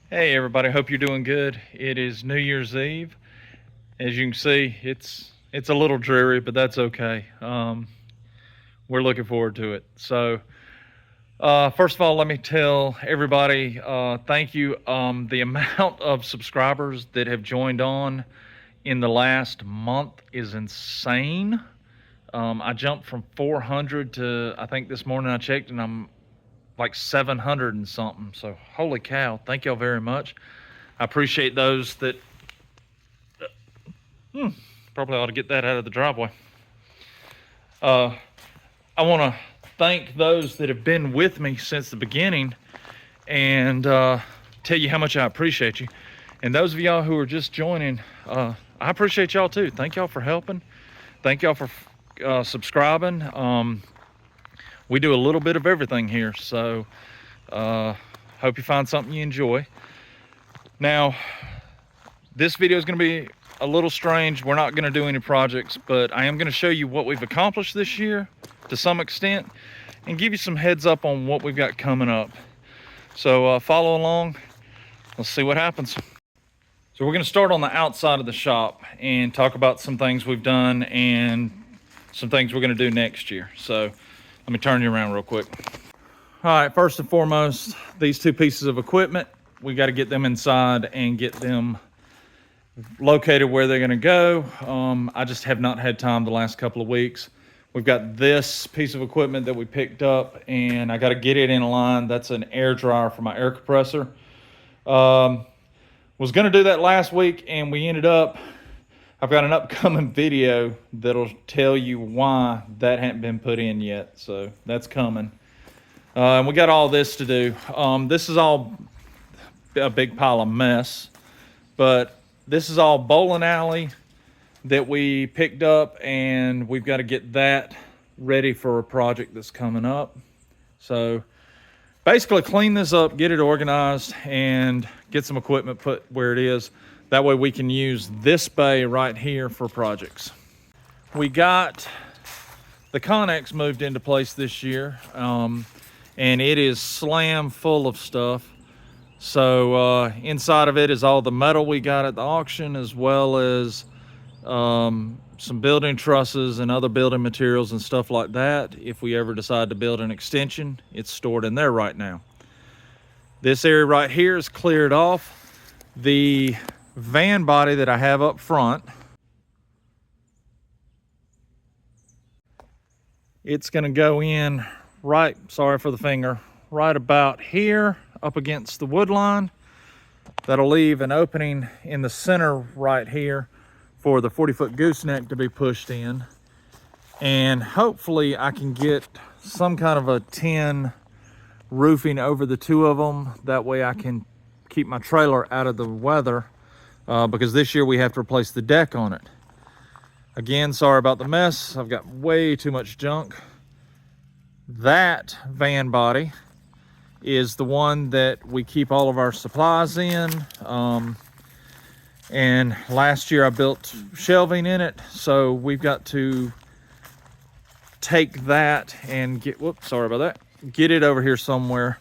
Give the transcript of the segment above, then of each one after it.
Hey everybody, hope you're doing good. It is New Year's Eve. As you can see, it's a little dreary, but that's okay. We're looking forward to it. First of all, let me tell everybody thank you. The amount of subscribers that have joined on in the last month is insane. I jumped from 400 to, I think this morning I checked, and I'm like 700 and something. So holy cow! Thank y'all very much. I appreciate those that probably ought to get that out of the driveway. I want to thank those that have been with me since the beginning and tell you how much I appreciate you. And those of y'all who are just joining, I appreciate y'all too. Thank y'all for helping. Thank y'all for subscribing. We do a little bit of everything here, so hope you find something you enjoy. Now, this video is going to be a little strange. We're not going to do any projects, but I am going to show you what we've accomplished this year to some extent and give you some heads up on what we've got coming up. So follow along. Let's see what happens. So we're going to start on the outside of the shop and talk about some things we've done and some things we're going to do next year. So let me turn you around real quick. All right, first and foremost, these two pieces of equipment, we got to get them inside and get them located where they're going to go. I just have not had time the last couple of weeks. We've got this piece of equipment that we picked up, and I got to get it in line. That's an air dryer for my air compressor. Was going to do that last week, and we ended up, I've got an upcoming video that'll tell you why that hadn't been put in yet. So that's coming. And we got all this to do. This is all a big pile of mess, but this is all bowling alley that we picked up, and we've got to get that ready for a project that's coming up. So basically clean this up, get it organized, and get some equipment put where it is. That way we can use this bay right here for projects. We got the Connex moved into place this year, and it is slam full of stuff. So inside of it is all the metal we got at the auction, as well as some building trusses and other building materials and stuff like that. If we ever decide to build an extension, it's stored in there right now. This area right here is cleared off. The van body that I have up front, it's going to go in right, sorry for the finger, right about here up against the wood line. That'll leave an opening in the center right here for the 40-foot gooseneck to be pushed in. And hopefully I can get some kind of a tin roofing over the two of them. That way I can keep my trailer out of the weather, because this year we have to replace the deck on it. Again, sorry about the mess. I've got way too much junk. That van body is the one that we keep all of our supplies in. And last year I built shelving in it, so we've got to take that and get, whoops, sorry about that, get it over here somewhere.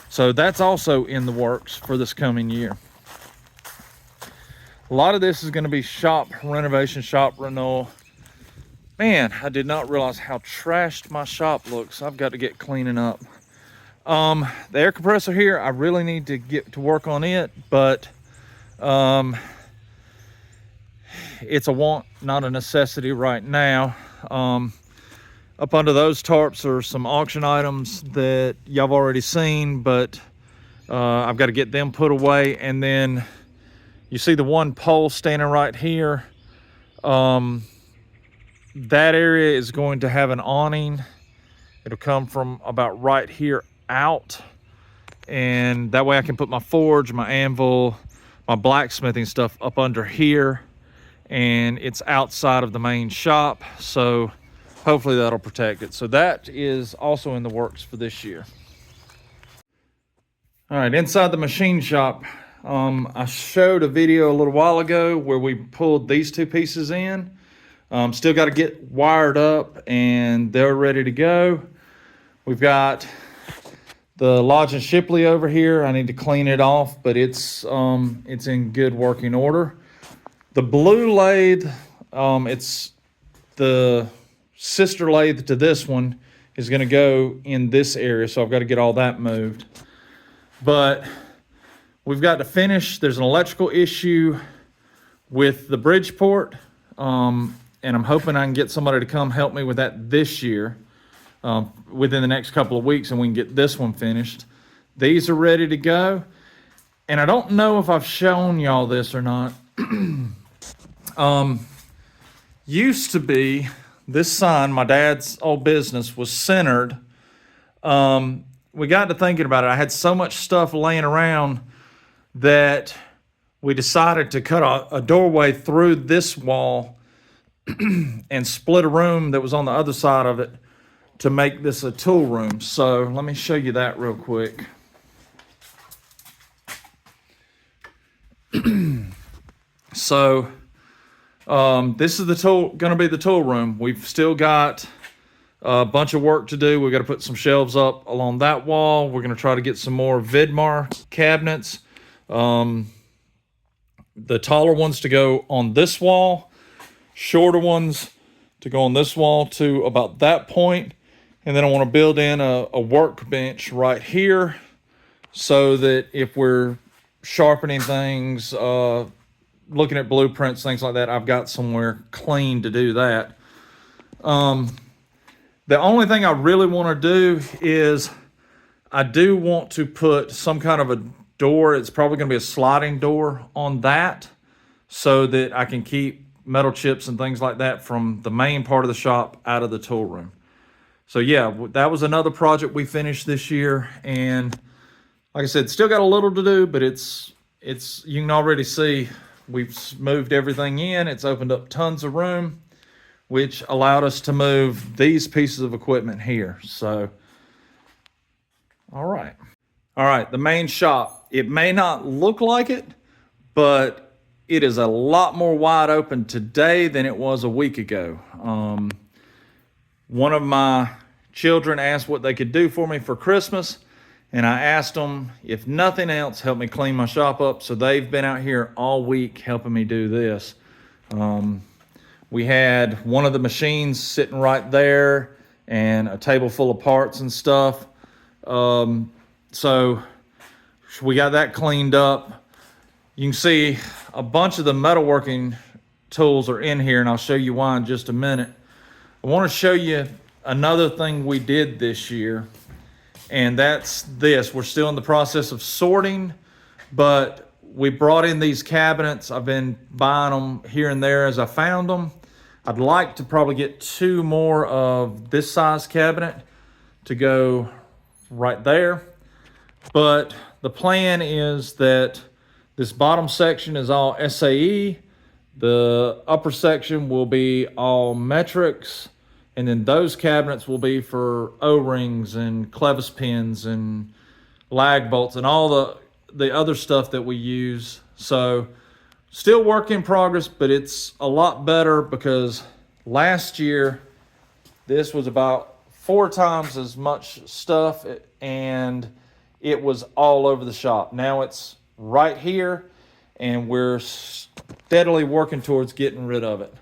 So that's also in the works for this coming year. A lot of this is going to be shop renovation, shop renewal. Man, I did not realize how trashed my shop looks. I've got to get cleaning up. The air compressor here, I really need to get to work on it, but it's a want, not a necessity right now. Up under those tarps are some auction items that y'all have already seen, but I've got to get them put away. And then you see the one pole standing right here. That area is going to have an awning. It'll come from about right here out, and that way I can put my forge, my anvil, my blacksmithing stuff up under here, and it's outside of the main shop, so hopefully that'll protect it. So that is also in the works for this year. All right, inside the machine shop, I showed a video a little while ago where we pulled these two pieces in. Still got to get wired up, and they're ready to go. We've got The Lodge and Shipley over here, I need to clean it off, but it's in good working order. The blue lathe, it's the sister lathe to this one, is going to go in this area, so I've got to get all that moved. But we've got to finish. There's an electrical issue with the Bridgeport, and I'm hoping I can get somebody to come help me with that this year, within the next couple of weeks, and we can get this one finished. These are ready to go, and I don't know if I've shown y'all this or not. Used to be, this sign, my dad's old business, was centered. We got to thinking about it. I had so much stuff laying around that we decided to cut a doorway through this wall and split a room that was on the other side of it to make this a tool room. So let me show you that real quick. So this is going to be the tool room. We've still got a bunch of work to do. We've got to put some shelves up along that wall. We're going to try to get some more Vidmar cabinets. The taller ones to go on this wall, shorter ones to go on this wall to about that point. And then I want to build in a workbench right here so that if we're sharpening things, looking at blueprints, things like that, I've got somewhere clean to do that. The only thing I really want to do is I do want to put some kind of a door. It's probably going to be a sliding door on that so that I can keep metal chips and things like that from the main part of the shop out of the tool room. So yeah, that was another project we finished this year, and like I said, still got a little to do, but it's you can already see we've moved everything in. It's opened up tons of room, which allowed us to move these pieces of equipment here. So, all right, the main shop. It may not look like it, but it is a lot more wide open today than it was a week ago. One of my children asked what they could do for me for Christmas, and I asked them, if nothing else, help me clean my shop up. So they've been out here all week helping me do this. We had one of the machines sitting right there and a table full of parts and stuff. So we got that cleaned up. You can see a bunch of the metalworking tools are in here, and I'll show you why in just a minute. I want to show you another thing we did this year, and that's this. We're still in the process of sorting, but we brought in these cabinets. I've been buying them here and there as I found them. I'd like to probably get 2 more of this size cabinet to go right there. But the plan is that this bottom section is all SAE. The upper section will be all metrics. And then those cabinets will be for O-rings and clevis pins and lag bolts and all the other stuff that we use. So still work in progress, but it's a lot better because last year this was about 4 times as much stuff and it was all over the shop. Now it's right here and we're steadily working towards getting rid of it.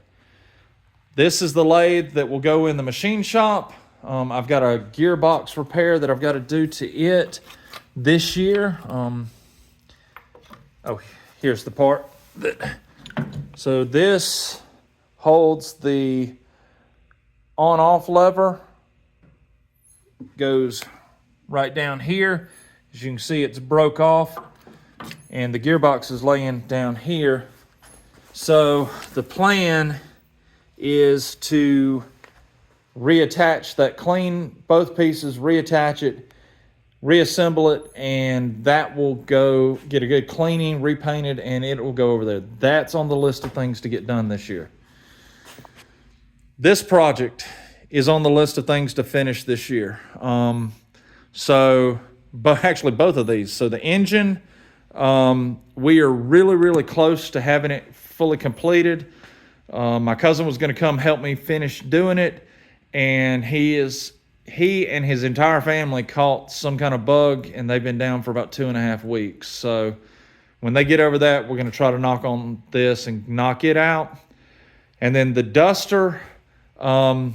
This is the lathe that will go in the machine shop. I've got a gearbox repair that I've got to do to it this year. Here's the part. So this holds the on-off lever. Goes right down here. As you can see, it's broke off. And the gearbox is laying down here. So the plan is to reattach that, clean both pieces, reattach it, reassemble it, and that will go get a good cleaning, repainted, and it will go over there. That's on the list of things to get done this year. This project is on the list of things to finish this year. Actually both of these. So the engine, we are really, really close to having it fully completed. My cousin was going to come help me finish doing it, and he is he and his entire family caught some kind of bug, and they've been down for about 2.5 weeks. So when they get over that, we're going to try to knock on this and knock it out. And then the duster, I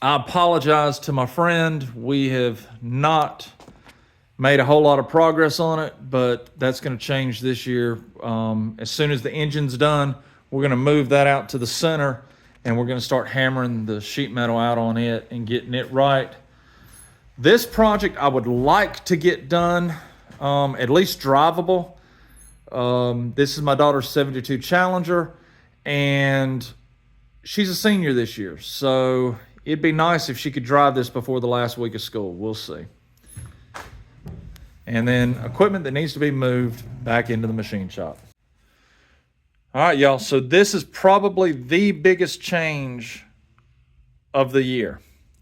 apologize to my friend. We have not made a whole lot of progress on it, but that's going to change this year. As soon as the engine's done, we're going to move that out to the center, and we're going to start hammering the sheet metal out on it and getting it right. This project I would like to get done, at least drivable. This is my daughter's 72 Challenger, and she's a senior this year. So it'd be nice if she could drive this before the last week of school. We'll see. And then equipment that needs to be moved back into the machine shop. All right, y'all. So this is probably the biggest change of the year.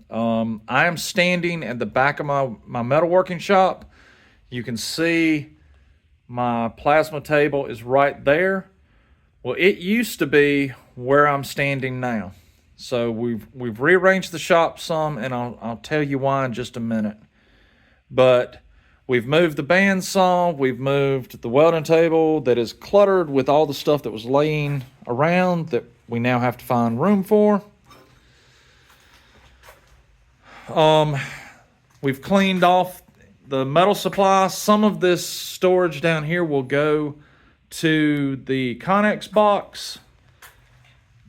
I am standing at the back of my metalworking shop. You can see my plasma table is right there. Well, it used to be where I'm standing now. So we've rearranged the shop some, and I'll tell you why in just a minute. But we've moved the bandsaw, we've moved the welding table that is cluttered with all the stuff that was laying around that we now have to find room for. We've cleaned off the metal supply. Some of this storage down here will go to the Connex box.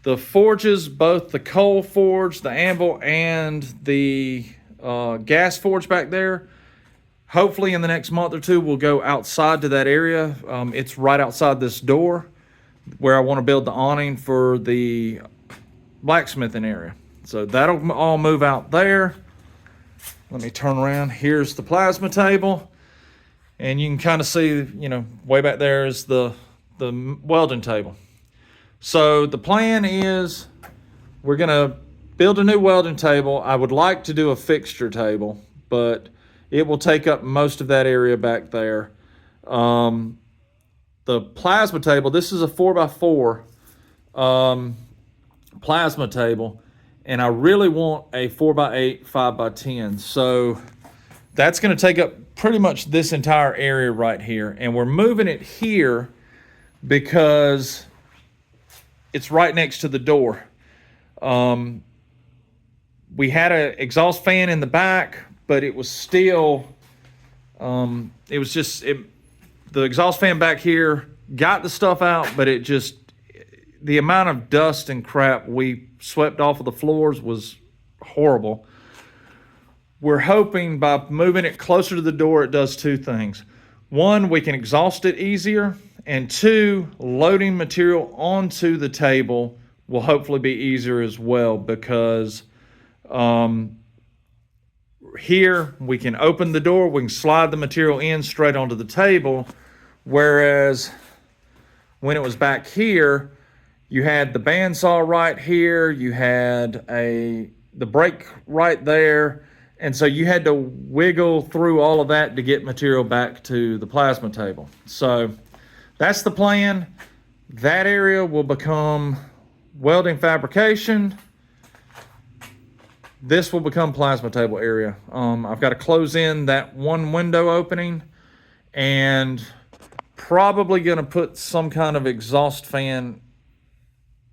The forges, both the coal forge, the anvil, and the gas forge back there, hopefully in the next month or two, we'll go outside to that area. It's right outside this door where I want to build the awning for the blacksmithing area. So that'll all move out there. Let me turn around. Here's the plasma table. And you can kind of see, way back there is the welding table. So the plan is we're going to build a new welding table. I would like to do a fixture table, but it will take up most of that area back there. The plasma table, this is a 4x4 plasma table, and I really want a 4x8, 5x10. So that's going to take up pretty much this entire area right here. And we're moving it here because it's right next to the door. We had an exhaust fan in the back, but it was still, the exhaust fan back here got the stuff out, but the amount of dust and crap we swept off of the floors was horrible. We're hoping by moving it closer to the door, it does two things. One, we can exhaust it easier, and two, loading material onto the table will hopefully be easier as well, because here we can open the door, we can slide the material in straight onto the table, whereas when it was back here, you had the bandsaw right here, you had the brake right there, and so you had to wiggle through all of that to get material back to the plasma table. So that's the plan. That area will become welding fabrication. This will become plasma table area. I've got to close in that one window opening, and probably going to put some kind of exhaust fan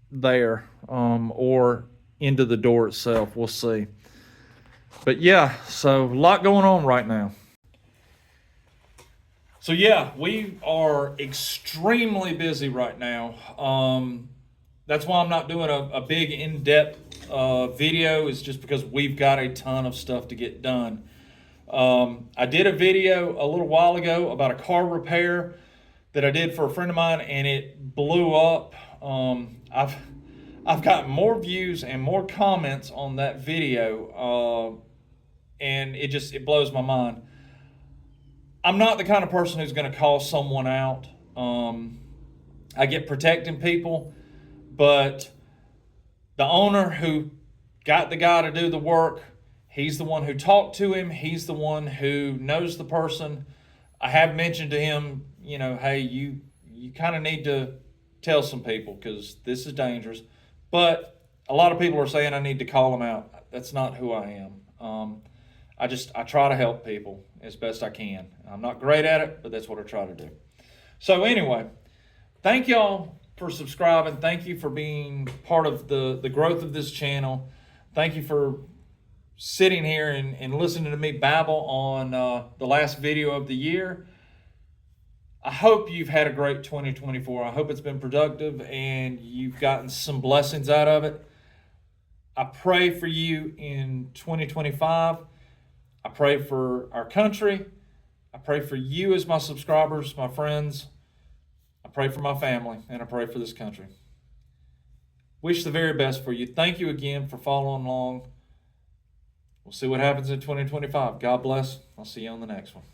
there, or into the door itself. We'll see. But yeah, so a lot going on right now. So yeah, we are extremely busy right now. That's why I'm not doing a big in-depth video, is just because we've got a ton of stuff to get done. I did a video a little while ago about a car repair that I did for a friend of mine, and it blew up. I've got more views and more comments on that video, and it blows my mind. I'm not the kind of person who's going to call someone out. I get protecting people, but the owner who got the guy to do the work, he's the one who talked to him. He's the one who knows the person. I have mentioned to him, hey, you kind of need to tell some people, because this is dangerous. But a lot of people are saying I need to call him out. That's not who I am. I try to help people as best I can. I'm not great at it, but that's what I try to do. So anyway, thank y'all for subscribing. Thank you for being part of the growth of this channel. Thank you for sitting here and listening to me babble on the last video of the year. I hope you've had a great 2024. I hope it's been productive and you've gotten some blessings out of it. I pray for you in 2025. I pray for our country. I pray for you as my subscribers, my friends. I pray for my family, and I pray for this country. Wish the very best for you. Thank you again for following along. We'll see what happens in 2025. God bless. I'll see you on the next one.